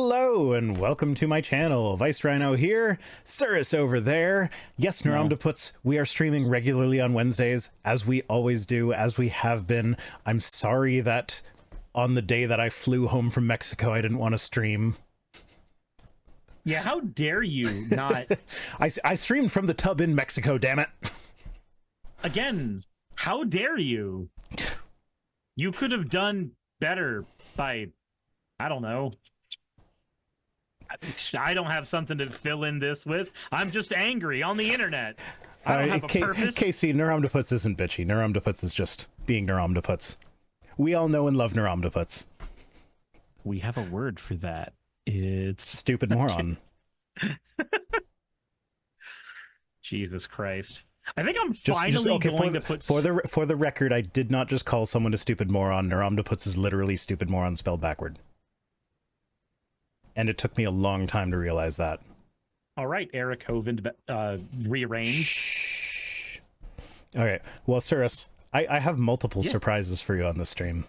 Hello and welcome to my channel. Vice Rhino here, Cirrus over there. Yes, Neuromdaputs, we are streaming regularly on Wednesdays, as we always do, as we have been. I'm sorry that on the day that I flew home from Mexico, I didn't want to stream. Yeah, how dare you not... I streamed from the tub in Mexico, damn it. Again, how dare you? You could have done better by, I don't know. I don't have something to fill in this with. I'm just angry on the internet. I don't have a purpose. Casey, Neuromdaputs isn't bitchy. Neuromdaputs is just being Neuromdaputs. We all know and love Neuromdaputs. We have a word for that. It's... Stupid moron. Jesus Christ. I think I'm finally going to put... For the record, I did not just call someone a stupid moron. Neuromdaputs is literally stupid moron spelled backward. And it took me a long time to realize that. All right, Eric Hovind, rearrange. Shh. Okay, well, Cirrus, I have multiple surprises for you on this stream.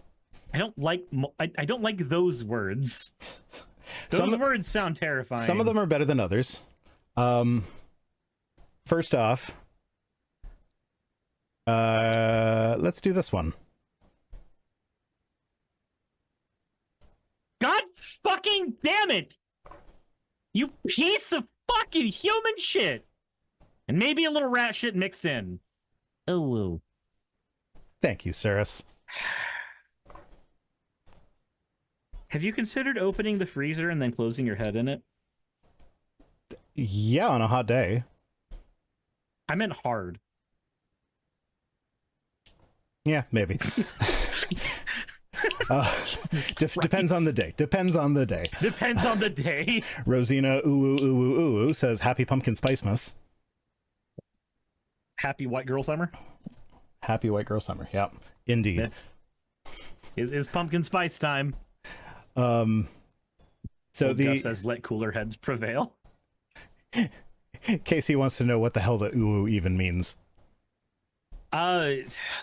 I don't like those words. Those words sound terrifying. Some of them are better than others. First off, let's do this one. God fucking damn it! You piece of fucking human shit! And maybe a little rat shit mixed in. Oh. Thank you, Cirrus. Have you considered opening the freezer and then closing your head in it? Yeah, on a hot day. I meant hard. Yeah, maybe. Depends on the day. Depends on the day. Depends on the day. Rosina ooh says happy pumpkin spicemas. Happy white girl summer. Happy white girl summer. Yep, indeed. Is pumpkin spice time. So Gus says let cooler heads prevail. Casey wants to know what the hell the ooh even means.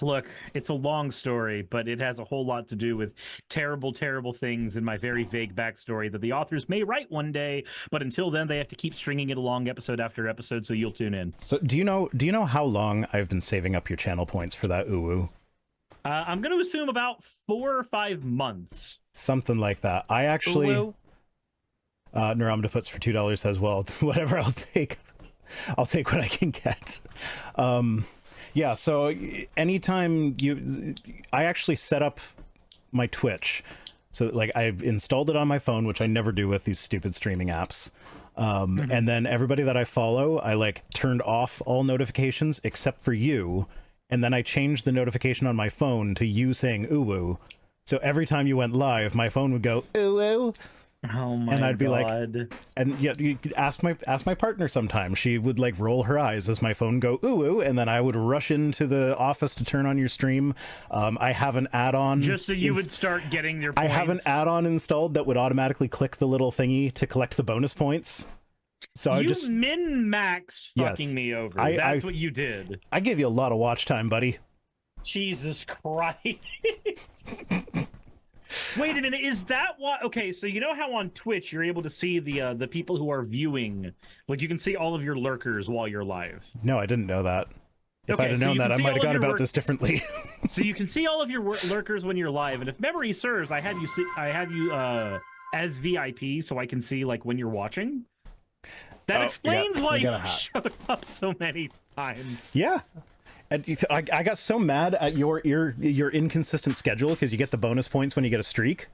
Look, it's a long story, but it has a whole lot to do with terrible, terrible things in my very vague backstory that the authors may write one day, but until then they have to keep stringing it along episode after episode, so you'll tune in. So do you know how long I've been saving up your channel points for that ooh? I'm going to assume about 4 or 5 months. Something like that. I actually... Neuromdaputs for $2 says, well, whatever, I'll take what I can get. Yeah, so anytime I actually set up my Twitch. So like I've installed it on my phone, which I never do with these stupid streaming apps. And then everybody that I follow, I like turned off all notifications except for you. And then I changed the notification on my phone to you saying ooh. So every time you went live, my phone would go ooh. Oh my god. And I'd be like, and yeah, you could ask my partner sometimes. She would like roll her eyes as my phone go ooh, and then I would rush into the office to turn on your stream. I have an add-on just so you would start getting your points. I have an add-on installed that would automatically click the little thingy to collect the bonus points. So I just min-maxed fucking me over. That's what you did. I gave you a lot of watch time, buddy. Jesus Christ. Wait a minute, is that why? Okay, so you know how on Twitch you're able to see the people who are viewing, like you can see all of your lurkers while you're live. No, I didn't know that. If I'd have known that, I might have gone about this differently. So you can see all of your lurkers when you're live, and if memory serves, I had you as VIP, so I can see like when you're watching. That explains why you showed up so many times. Yeah. And I got so mad at your inconsistent schedule because you get the bonus points when you get a streak.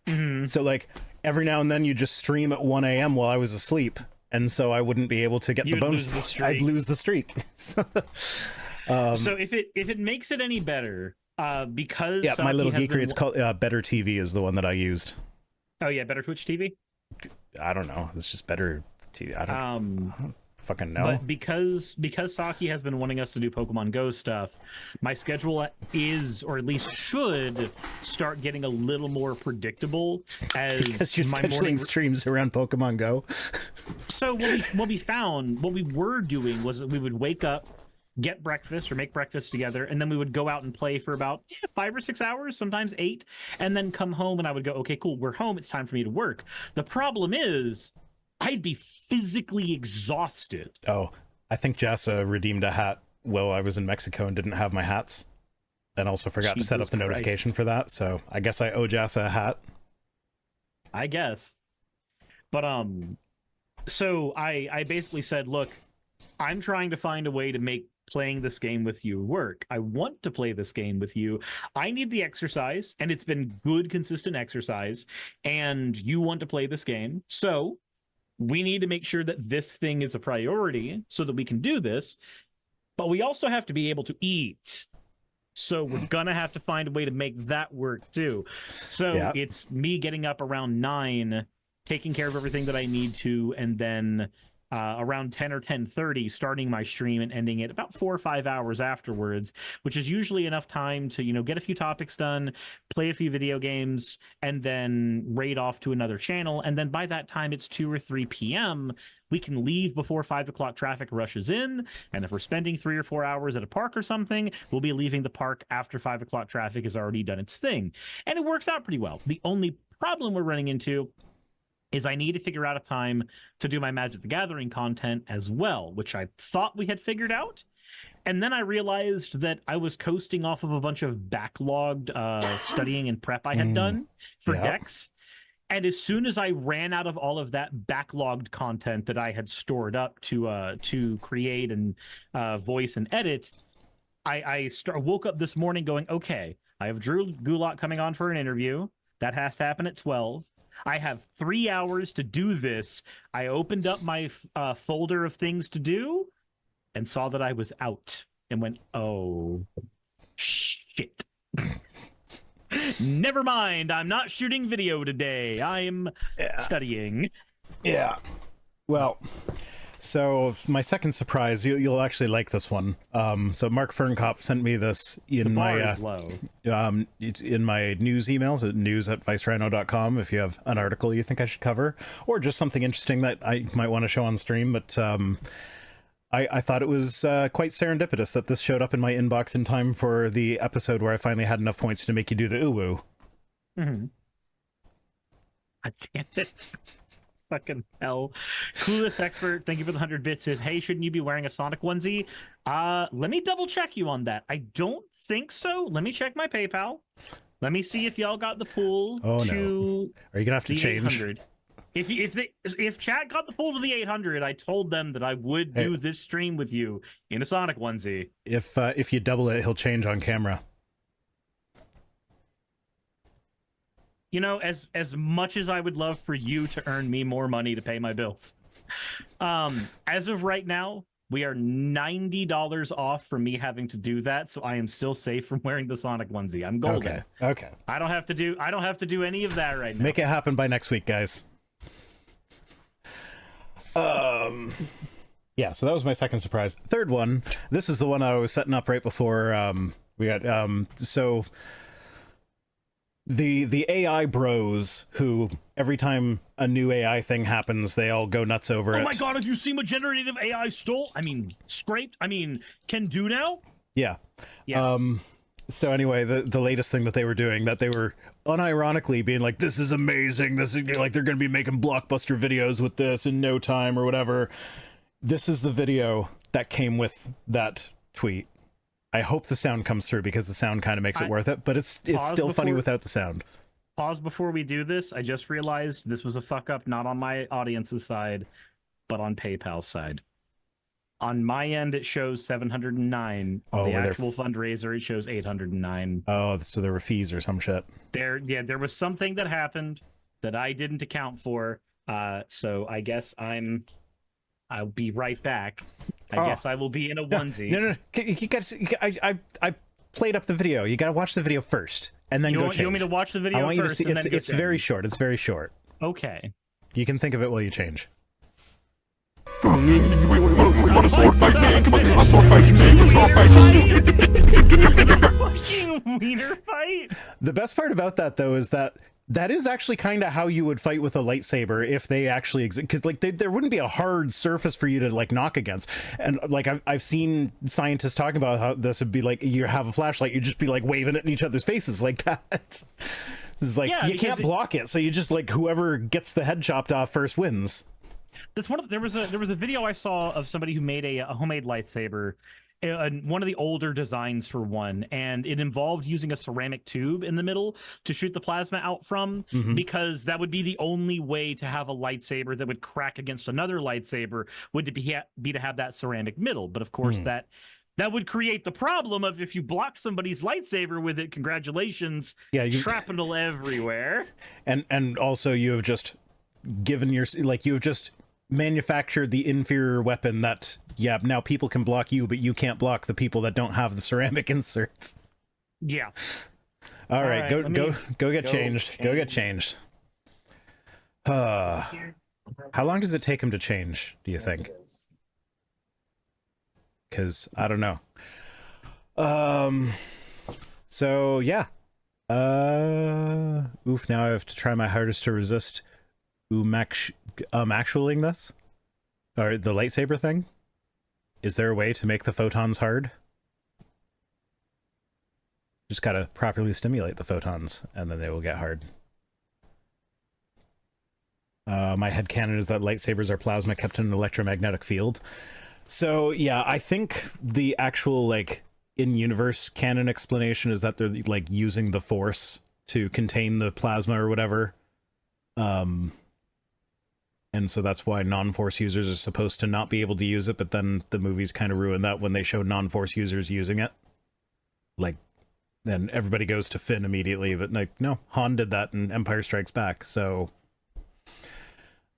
So like every now and then you just stream at 1 a.m. while I was asleep, and so I wouldn't be able to get the bonus. I'd lose the streak. So if it makes it any better, because my little geekery, it's called Better TV is the one that I used. Oh yeah, Better Twitch TV. I don't know. It's just Better TV. I don't fucking know. But because Saki has been wanting us to do Pokemon Go stuff, my schedule is, or at least should, start getting a little more predictable as because you're my morning streams around Pokemon Go. So what we found, what we were doing was that we would wake up, get breakfast or make breakfast together, and then we would go out and play for about 5 or 6 hours, sometimes 8, and then come home and I would go, okay, cool, we're home, it's time for me to work. The problem is I'd be physically exhausted. Oh, I think Jassa redeemed a hat while I was in Mexico and didn't have my hats, and also forgot to set up the notification for that, so I guess I owe Jassa a hat. I guess. But so I basically said, look, I'm trying to find a way to make playing this game with you work. I want to play this game with you. I need the exercise, and it's been good, consistent exercise, and you want to play this game. So we need to make sure that this thing is a priority so that we can do this, but we also have to be able to eat. So we're going to have to find a way to make that work too. So It's me getting up around 9, taking care of everything that I need to, and then around 10 or 10:30 starting my stream and ending it about 4 or 5 hours afterwards, which is usually enough time to, get a few topics done, play a few video games, and then raid off to another channel. And then by that time it's 2 or 3 p.m. We can leave before 5 o'clock traffic rushes in. And if we're spending 3 or 4 hours at a park or something, we'll be leaving the park after 5 o'clock traffic has already done its thing. And it works out pretty well. The only problem we're running into is I need to figure out a time to do my Magic the Gathering content as well, which I thought we had figured out. And then I realized that I was coasting off of a bunch of backlogged studying and prep I had done for decks. And as soon as I ran out of all of that backlogged content that I had stored up to create and voice and edit, I woke up this morning going, okay, I have Drew Gulak coming on for an interview. That has to happen at 12. I have 3 hours to do this. I opened up my folder of things to do and saw that I was out and went, oh, shit. Never mind. I'm not shooting video today. I'm studying. Yeah. Well, so my second surprise, you'll actually like this one. So Mark Fernkopf sent me this in my in my news emails at news@vicerhino.com. If you have an article you think I should cover, or just something interesting that I might want to show on stream, but I thought it was quite serendipitous that this showed up in my inbox in time for the episode where I finally had enough points to make you do the uwu. Mm-hmm. God damn it. Fucking hell. Clueless Expert, thank you for the 100 bits, says, hey, shouldn't you be wearing a Sonic onesie? Let me double check you on that. I don't think so. Let me check my PayPal. Let me see if y'all got the pool to no. Are you gonna have to change? 800. If chat got the pool to the 800, I told them that I would do this stream with you in a Sonic onesie. If you double it, he'll change on camera. As much as I would love for you to earn me more money to pay my bills, as of right now, we are $90 off from me having to do that, so I am still safe from wearing the Sonic onesie. I'm golden. Okay. I don't have to do any of that right now. Make it happen by next week, guys. Yeah, so that was my second surprise. Third one, this is the one I was setting up right before we got so the AI bros who every time a new AI thing happens, they all go nuts over it. Oh my god, have you seen what generative AI can do now? Yeah. So anyway, the latest thing that they were doing, that they were unironically being like, this is amazing, this is like they're going to be making blockbuster videos with this in no time or whatever. This is the video that came with that tweet. I hope the sound comes through because the sound kind of makes it worth it, but it's still funny without the sound. Pause before we do this. I just realized this was a fuck up, not on my audience's side, but on PayPal's side. On my end, it shows 709. On the actual fundraiser, it shows 809. Oh, so there were fees or some shit. There was something that happened that I didn't account for. So I guess I'll be right back. I guess I will be in a onesie. No. You guys, I played up the video. You gotta watch the video first, and then go change. You want me to watch the video first? I want you to see. It's very short. It's very short. Okay. You can think of it while you change. A sword fight, man. Come on, a sword fight, man. A sword fight. Fucking wiener fight. The best part about that, though, is that That is actually kind of how you would fight with a lightsaber if they actually exist, because like there wouldn't be a hard surface for you to like knock against. And like I've seen scientists talking about how this would be like, you have a flashlight, you just be like waving it in each other's faces like that. This is like, you can't block it, so you just like, whoever gets the head chopped off first wins. There was a video I saw of somebody who made a homemade lightsaber, one of the older designs for one, and it involved using a ceramic tube in the middle to shoot the plasma out from, because that would be the only way to have a lightsaber that would crack against another lightsaber, would be to have that ceramic middle. But of course that would create the problem of, if you block somebody's lightsaber with it, congratulations, shrapnel everywhere. And also you have just given you have just manufactured the inferior weapon that, now people can block you, but you can't block the people that don't have the ceramic inserts. Yeah. All right, go get changed. Go get changed. How long does it take him to change, do you think? Because I don't know. So yeah. Oof, now I have to try my hardest to resist actualing this, or the lightsaber thing. Is there a way to make the photons hard? Just gotta properly stimulate the photons, and then they will get hard. My headcanon is that lightsabers are plasma kept in an electromagnetic field. So yeah, I think the actual like in-universe canon explanation is that they're like using the Force to contain the plasma or whatever. And so that's why non-Force users are supposed to not be able to use it, but then the movies kind of ruin that when they show non-Force users using it. Like, then everybody goes to Finn immediately, but like, no, Han did that in Empire Strikes Back, so...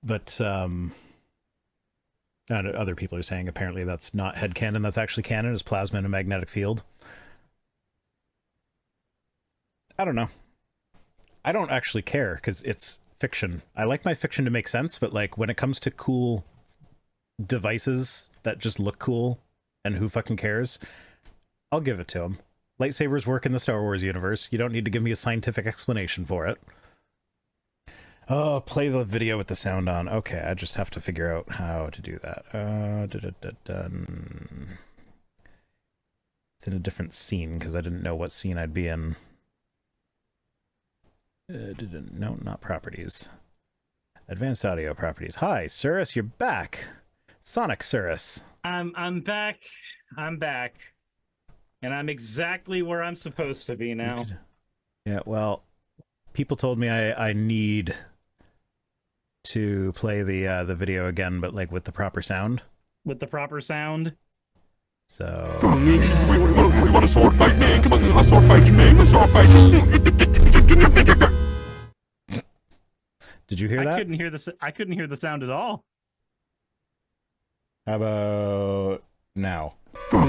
But, and other people are saying apparently that's not headcanon, that's actually canon, is plasma in a magnetic field. I don't know. I don't actually care, because it's fiction. I like my fiction to make sense, but like when it comes to cool devices that just look cool and who fucking cares, I'll give it to them. Lightsabers work in the Star Wars universe. You don't need to give me a scientific explanation for it. Oh, play the video with the sound on. Okay, I just have to figure out how to do that. It's in a different scene because I didn't know what scene I'd be in. No, not properties. Advanced audio properties. Hi, Cirrus, you're back. Sonic Cirrus. I'm back. I'm back. And I'm exactly where I'm supposed to be now. Yeah, well, people told me I need to play the video again, but like with the proper sound. With the proper sound? So... We want a sword fight, man. Come on, a sword fight, you man. A sword fight. Did you hear that? I couldn't hear the sound at all. How about now? We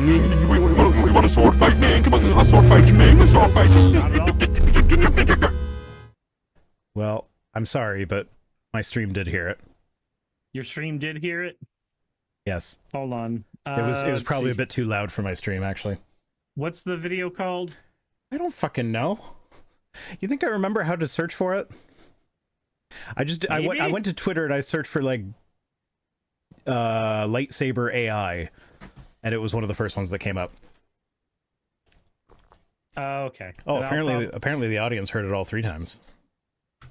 want a sword fight, man. Come on, a sword fight, you man. A sword fight. Not at all. Well, I'm sorry, but my stream did hear it. Your stream did hear it? Yes. Hold on. It was probably a bit too loud for my stream, actually. What's the video called? I don't fucking know. You think I remember how to search for it? I went to Twitter and I searched for like lightsaber AI, and it was one of the first ones that came up. Okay. Oh, apparently the audience heard it all 3 times.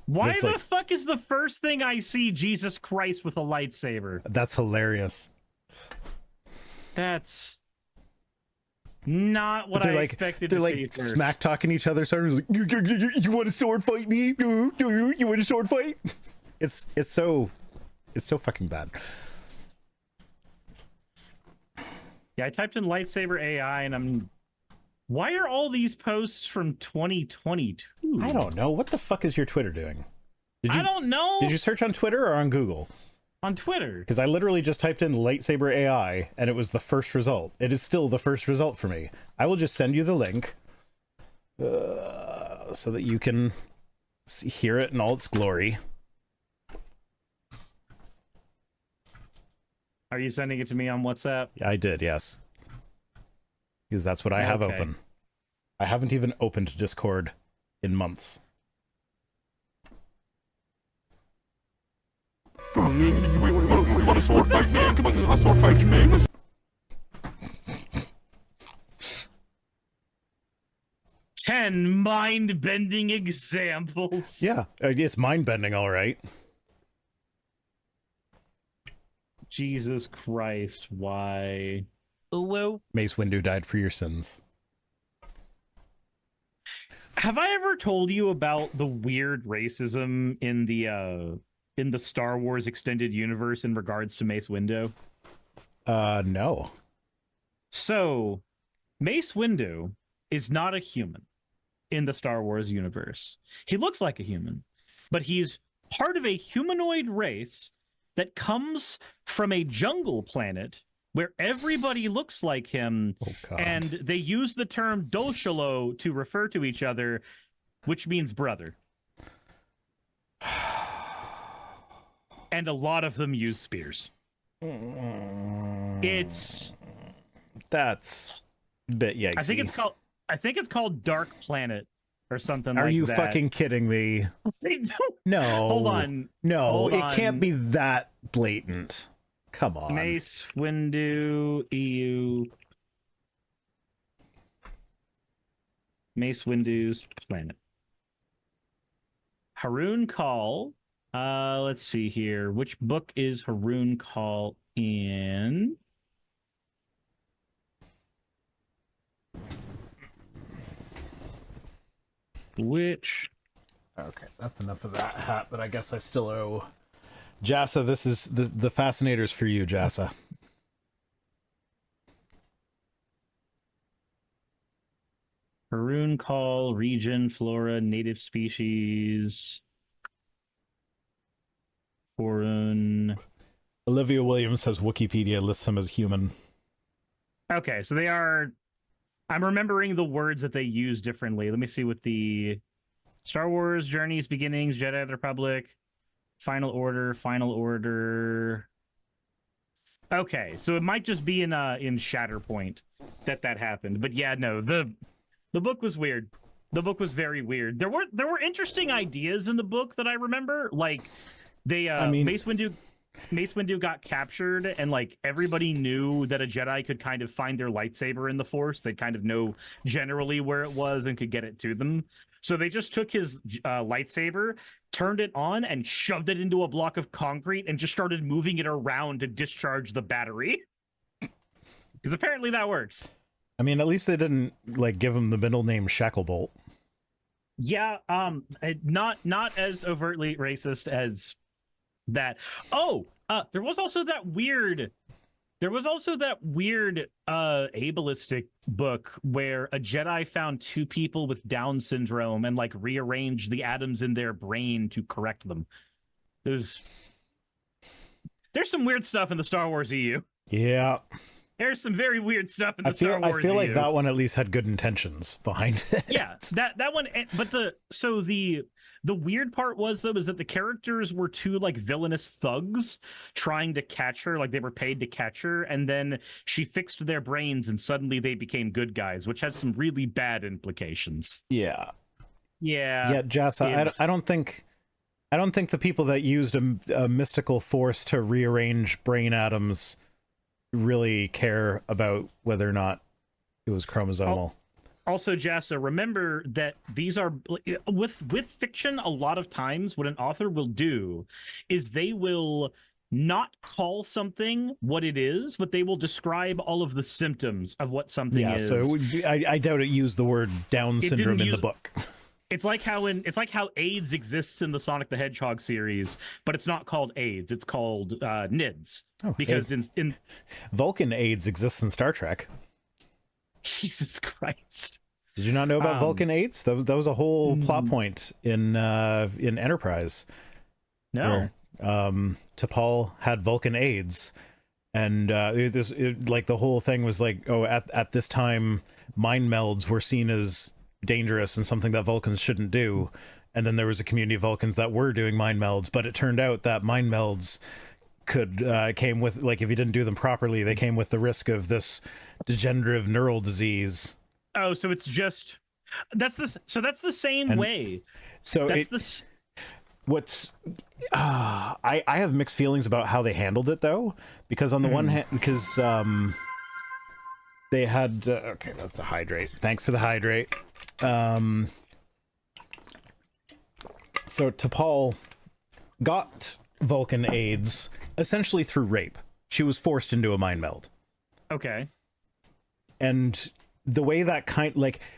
Why the fuck is the first thing I see Jesus Christ with a lightsaber? That's hilarious. That's not what I expected to see. They're like smack talking each other. So like, you want to sword fight me? You want to sword fight? It's so fucking bad. Yeah, I typed in lightsaber AI, and why are all these posts from 2022? I don't know. What the fuck is your Twitter doing? I don't know. Did you search on Twitter or on Google? On Twitter. Because I literally just typed in lightsaber AI, and it was the first result. It is still the first result for me. I will just send you the link so that you can hear it in all its glory. Are you sending it to me on WhatsApp? I did, yes. Because that's what I have open. I haven't even opened Discord in months. on, we want a sword fight, man. Come on, I'll sword fight you, man. Let's 10 mind-bending examples. Yeah, it's mind-bending, all right. Jesus Christ, why? Oh, well. Mace Windu died for your sins. Have I ever told you about the weird racism in the Star Wars extended universe in regards to Mace Windu? No. So, Mace Windu is not a human in the Star Wars universe. He looks like a human, but he's part of a humanoid race that comes from a jungle planet where everybody looks like him, and they use the term Doshalo to refer to each other, which means brother. And a lot of them use spears. That's a bit yikesy. I think it's called Dark Planet or something like that. Are you fucking kidding me? No. Hold on. No, it can't be that blatant. Come on. Mace Windu EU. Mace Windu's planet. Haroon Call. Let's see here. Which book is Haroon Call in? Which? Okay, that's enough of that hat, but I guess I still owe Jassa. This is the Fascinators for you, Jassa. Haroon Call, region, flora, native species. Foreign. Olivia Williams says Wikipedia lists him as human. Okay, so they are. I'm remembering the words that they use differently. Let me see what the Star Wars Journeys, Beginnings, Jedi the Republic, Final Order. Okay, so it might just be in Shatterpoint that happened. But yeah, no, the book was weird. The book was very weird. There were interesting ideas in the book that I remember. Like Mace Windu got captured, and like everybody knew that a Jedi could kind of find their lightsaber in the Force. They'd kind of know generally where it was and could get it to them. So they just took his lightsaber, turned it on, and shoved it into a block of concrete and just started moving it around to discharge the battery. Because apparently that works. I mean, at least they didn't like give him the middle name Shacklebolt. Yeah, not as overtly racist as that. Oh, there was also that weird ableistic book where a Jedi found two people with Down syndrome and like rearranged the atoms in their brain to correct them. There's some weird stuff in the Star Wars EU. Yeah. There's some very weird stuff in the Star Wars EU. I feel like that one at least had good intentions behind it. Yeah, that one. But the weird part was though is that the characters were two like villainous thugs trying to catch her, like they were paid to catch her, and then she fixed their brains and suddenly they became good guys, which has some really bad implications. Yeah. Yeah, Jassa, I don't think the people that used a mystical force to rearrange brain atoms really care about whether or not it was chromosomal. Also, Jassa, remember that these are with fiction. A lot of times, what an author will do is they will not call something what it is, but they will describe all of the symptoms of what something is. So I doubt it used the word Down syndrome in the book. It's like how AIDS exists in the Sonic the Hedgehog series, but it's not called AIDS. It's called NIDS. Oh, because in Vulcan AIDS exists in Star Trek. Jesus Christ! Did you not know about Vulcan AIDS? That was a whole plot point in Enterprise. No. Where, T'Pol had Vulcan AIDS, and like the whole thing was like, oh, at this time, mind melds were seen as dangerous and something that Vulcans shouldn't do. And then there was a community of Vulcans that were doing mind melds, but it turned out that mind melds came with, like, if you didn't do them properly, they came with the risk of this degenerative neural disease. Oh, so it's just that's the same way. So what's I have mixed feelings about how they handled it though, because on the one hand, because they had okay, that's a hydrate. Thanks for the hydrate. So T'Pol got Vulcan AIDS essentially through rape. She was forced into a mind meld. Okay. And the way that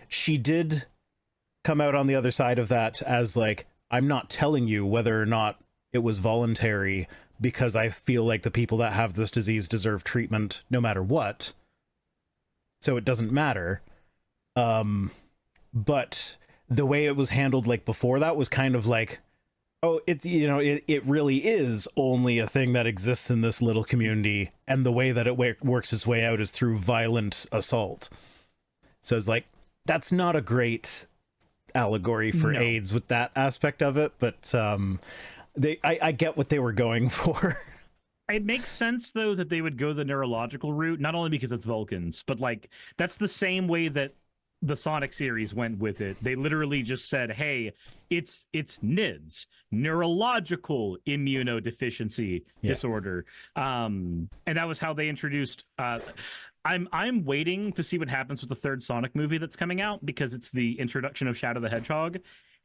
she did come out on the other side of that as like, I'm not telling you whether or not it was voluntary because I feel like the people that have this disease deserve treatment no matter what. So it doesn't matter. But the way it was handled like before that was kind of like, oh, it's, you know, it really is only a thing that exists in this little community, and the way that it works its way out is through violent assault. So it's like, that's not a great allegory for AIDS with that aspect of it, but I get what they were going for. It makes sense though that they would go the neurological route, not only because it's Vulcans, but like that's the same way that the Sonic series went with it. They literally just said, hey, it's NIDS, neurological immunodeficiency disorder. And that was how they introduced I'm waiting to see what happens with the third Sonic movie that's coming out, because it's the introduction of Shadow the Hedgehog.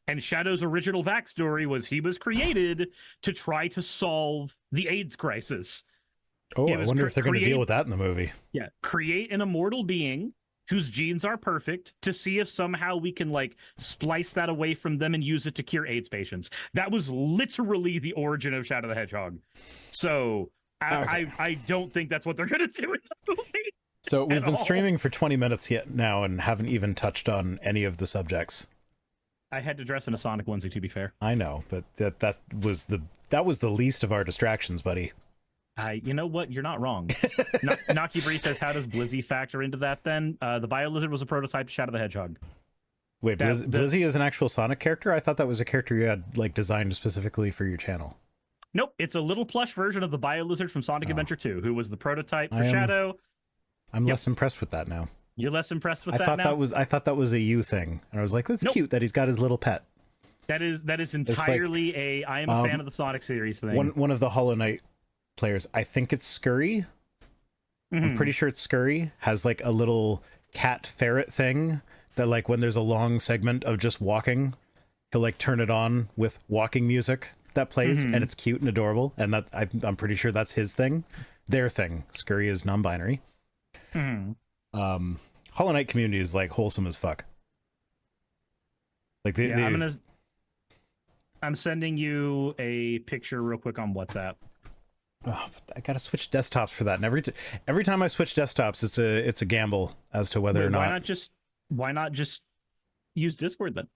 And Shadow's original backstory was he was created to try to solve the AIDS crisis. Oh, I wonder if they're going to deal with that in the movie. Yeah, create an immortal being whose genes are perfect to see if somehow we can like splice that away from them and use it to cure AIDS patients. That was literally the origin of Shadow the Hedgehog. So I don't think that's what they're going to do in the movie. So we've been streaming for 20 minutes yet now and haven't even touched on any of the subjects. I had to dress in a Sonic onesie, to be fair. I know, but that was the least of our distractions, buddy. You know what? You're not wrong. Naki Bree says, how does Blizzy factor into that then? The Biolizard was a prototype to Shadow the Hedgehog. Wait, Blizzy is an actual Sonic character? I thought that was a character you had like designed specifically for your channel. Nope, it's a little plush version of the Biolizard from Sonic Adventure 2, who was the prototype for Shadow. I'm less impressed with that now. You're less impressed with that now? I thought that was a you thing. And I was like, that's cute that he's got his little pet. That is entirely I am a fan of the Sonic series thing. One of the Hollow Knight players, I think it's Scurry. I'm pretty sure it's Scurry, has like a little cat ferret thing that like when there's a long segment of just walking, he'll like turn it on with walking music that plays, and it's cute and adorable, and that I'm pretty sure that's his thing. Their thing. Scurry is non-binary. Hollow Knight community is like wholesome as fuck. Like I'm sending you a picture real quick on WhatsApp. Oh, I gotta switch desktops for that, and every time I switch desktops, it's a gamble as to whether or not. Why not just use Discord then?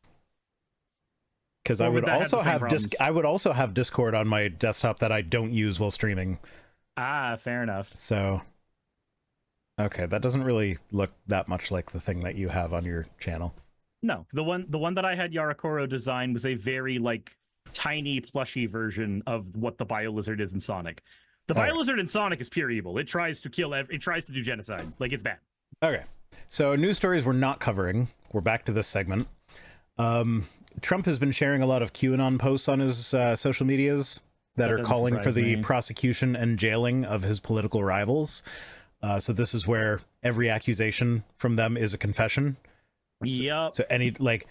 Because I would also have Discord on my desktop that I don't use while streaming. Ah, fair enough. So, okay, that doesn't really look that much like the thing that you have on your channel. No, the one that I had Yarakoro design was a very like tiny plushy version of what the Biolizard is in Sonic. The Biolizard in Sonic is pure evil. It tries to kill it tries to do genocide. Like, it's bad. Okay. So news stories we're not covering. We're back to this segment. Trump has been sharing a lot of QAnon posts on his social medias that are calling for the prosecution and jailing of his political rivals. So this is where every accusation from them is a confession. Yep. So any like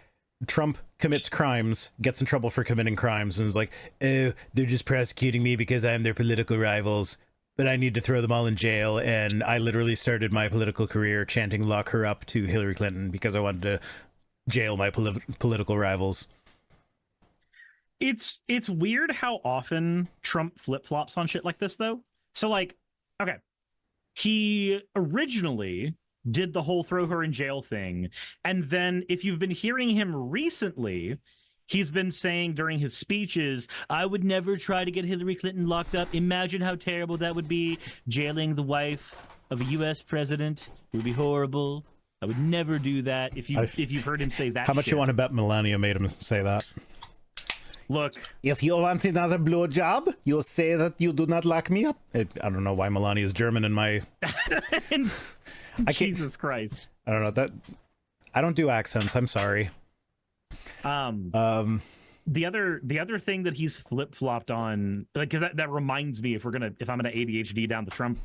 Trump commits crimes, gets in trouble for committing crimes, and is like, oh, they're just prosecuting me because I'm their political rivals, but I need to throw them all in jail. And I literally started my political career chanting "lock her up" to Hillary Clinton because I wanted to jail my political rivals. It's weird how often Trump flip-flops on shit like this, though. So, like, okay, he originally did the whole throw her in jail thing, and then if you've been hearing him recently, he's been saying during his speeches, I would never try to get Hillary Clinton locked up. Imagine how terrible that would be. Jailing the wife of a U.S. president would be horrible. I would never do that. If you've heard him say that. How much you want to bet Melania made him say that? Look, if you want another blowjob, you'll say that you do not lock me up. I don't know why Melania is German in my. Jesus Christ! I don't know that. I don't do accents. I'm sorry. But the other thing that he's flip flopped on, like, 'cause that reminds me, if I'm gonna ADHD down the Trump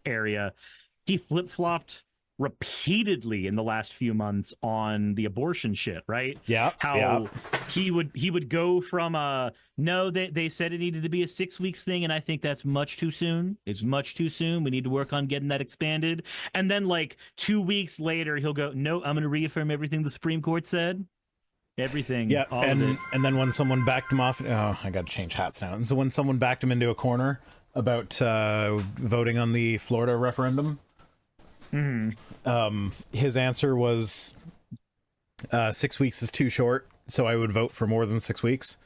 area, he flip flopped repeatedly in the last few months on the abortion shit, right? Yeah. How he would go from no, they said it needed to be a 6 weeks thing, and I think that's much too soon. It's much too soon. We need to work on getting that expanded. And then like 2 weeks later, he'll go, no, I'm going to reaffirm everything the Supreme Court said. Everything. Yeah, all of it. and then when someone backed him off, I got to change hats now. And so when someone backed him into a corner about voting on the Florida referendum, his answer was 6 weeks is too short, so I would vote for more than 6 weeks.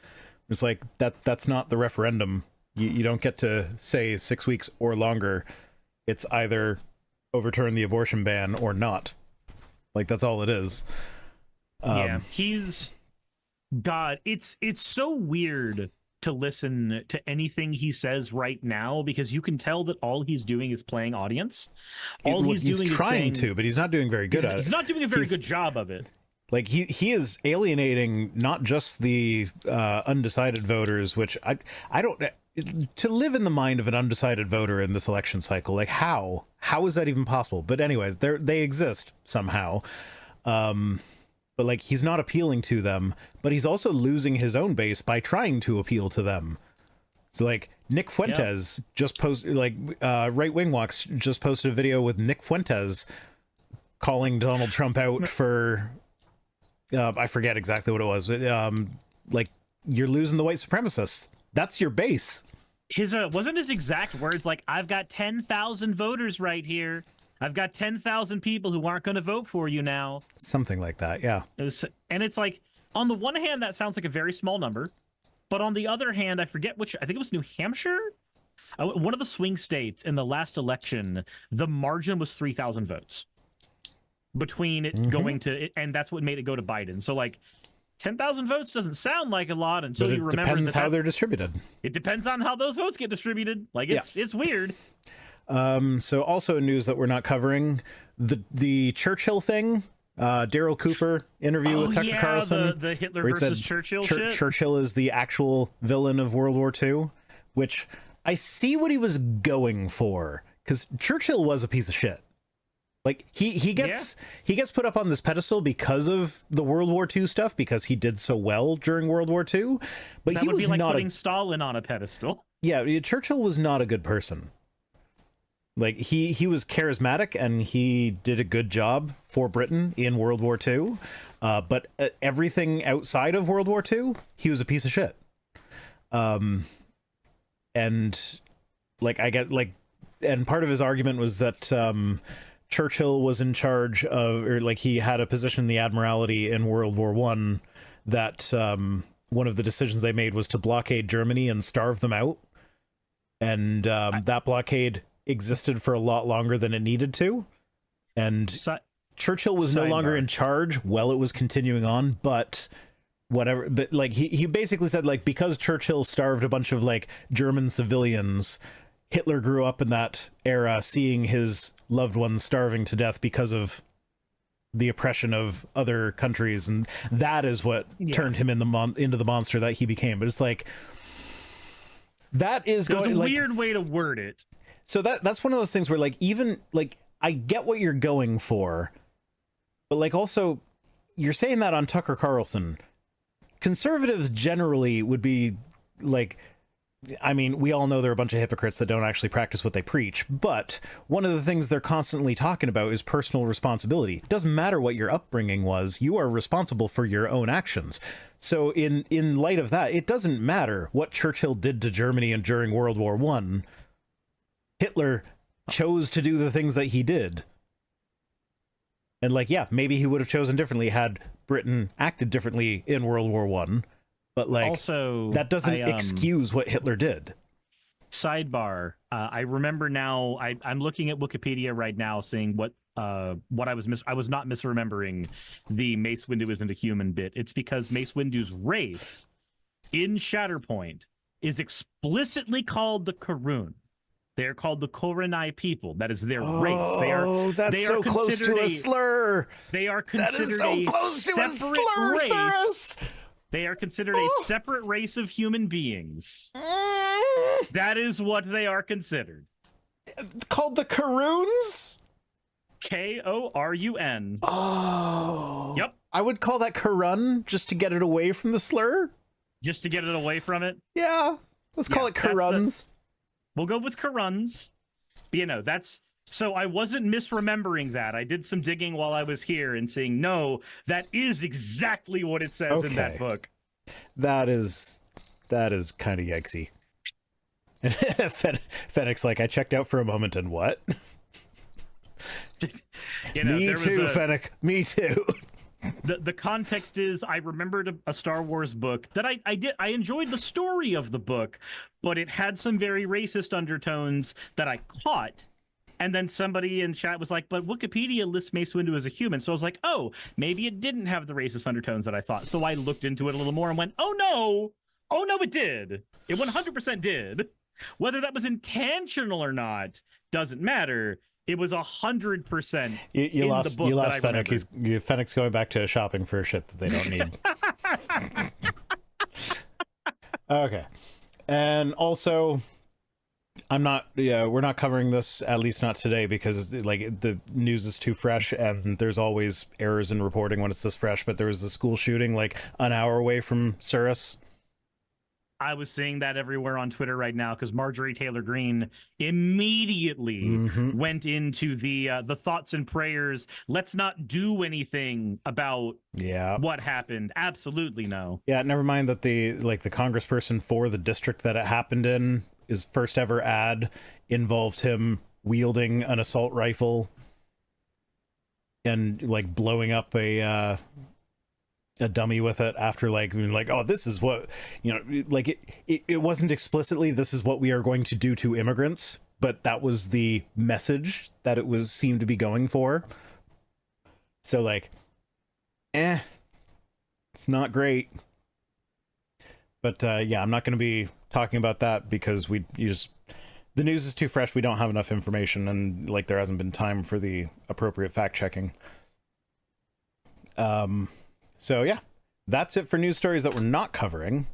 It's like that's not the referendum. You don't get to say 6 weeks or longer. It's either overturn the abortion ban or not. Like, that's all it is. Yeah, he's God. It's so weird to listen to anything he says right now, because you can tell that all he's doing is playing audience. He's trying to, but he's not doing very good at it. He's not doing a very good job of it. Like, he is alienating not just the undecided voters, which I don't, to live in the mind of an undecided voter in this election cycle, like how is that even possible? But anyways, they exist somehow. But like, he's not appealing to them, but he's also losing his own base by trying to appeal to them. So like, Nick Fuentes just posted, like, Right Wing Walks just posted a video with Nick Fuentes calling Donald Trump out for, I forget exactly what it was. Like, you're losing the white supremacists. That's your base. His wasn't his exact words like, I've got 10,000 voters right here. I've got 10,000 people who aren't going to vote for you now. Something like that, yeah. And it's like, on the one hand, that sounds like a very small number. But on the other hand, I forget which, I think it was New Hampshire? One of the swing states in the last election, the margin was 3,000 votes between it going to, and that's what made it go to Biden. So like, 10,000 votes doesn't sound like a lot until you remember depends how they're distributed. It depends on how those votes get distributed. Like, it's weird. So also news that we're not covering, the Churchill thing, Daryl Cooper interview with Tucker Carlson. The Hitler versus Churchill shit. Churchill is the actual villain of World War II, which I see what he was going for, because Churchill was a piece of shit. Like, he gets put up on this pedestal because of the World War II stuff, because he did so well during World War II. But that he would was be like not putting Stalin on a pedestal. Yeah, Churchill was not a good person. Like, he was charismatic and he did a good job for Britain in World War II. But everything outside of World War II, he was a piece of shit. And like, and part of his argument was that Churchill was in charge of, or like, he had a position in the Admiralty in World War I, that one of the decisions they made was to blockade Germany and starve them out. And that blockade existed for a lot longer than it needed to, and Churchill was no longer in charge while it was continuing on, but whatever. But like, he basically said, like, because Churchill starved a bunch of like German civilians, Hitler grew up in that era seeing his loved ones starving to death because of the oppression of other countries, and that is what turned him into the monster that he became. But it's like, that is a weird way to word it. So that's one of those things where, like, even, like, I get what you're going for, but, like, also, you're saying that on Tucker Carlson. Conservatives generally would be, like, I mean, we all know they're a bunch of hypocrites that don't actually practice what they preach, but one of the things they're constantly talking about is personal responsibility. It doesn't matter what your upbringing was, you are responsible for your own actions. So in light of that, it doesn't matter what Churchill did to Germany and during World War I. Hitler chose to do the things that he did. And like, yeah, maybe he would have chosen differently had Britain acted differently in World War I. But like, also, that doesn't excuse what Hitler did. Sidebar. I remember now, I'm looking at Wikipedia right now, seeing what I was not misremembering the Mace Windu isn't a human bit. It's because Mace Windu's race in Shatterpoint is explicitly called the Karun. They are called the Koronai people. That is their race. That's so close to a slur. They are considered that is so close to a slur, race. They are considered a separate race of human beings. That is what they are considered. Called the Karoons? Kourun. Oh. Yep. I would call that Karun just to get it away from the slur. Just to get it away from it? Yeah. Let's call it Karuns. We'll go with Karuns. But, you know, that's... So I wasn't misremembering that. I did some digging while I was here and saying, no, that is exactly what it says in that book. That is kind of yikesy. Fennec's like, I checked out for a moment and what? You know, Me too, Fennec. Me too. The context is I remembered a Star Wars book that I enjoyed the story of the book, but it had some very racist undertones that I caught. And then somebody in chat was like, but Wikipedia lists Mace Windu as a human. So I was like, oh, maybe it didn't have the racist undertones that I thought. So I looked into it a little more and went, oh, no, it did. It 100% did. Whether that was intentional or not doesn't matter. It was 100% you lost, the book. You lost Fennec. Fennec's going back to shopping for shit that they don't need. Okay. And also... we're not covering this, at least not today, because like the news is too fresh and there's always errors in reporting when it's this fresh, but there was a school shooting like an hour away from Surus. I was seeing that everywhere on Twitter right now because Marjorie Taylor Greene immediately went into the thoughts and prayers. Let's not do anything about what happened. Absolutely no. Yeah, never mind that the congressperson for the district that it happened in, his first ever ad involved him wielding an assault rifle and like blowing up a dummy with it after like oh, this is what, you know, like it wasn't explicitly this is what we are going to do to immigrants, but that was the message that it was seemed to be going for. So like it's not great. But yeah, I'm not going to be talking about that because the news is too fresh. We don't have enough information, and like there hasn't been time for the appropriate fact checking. So yeah, that's it for news stories that we're not covering.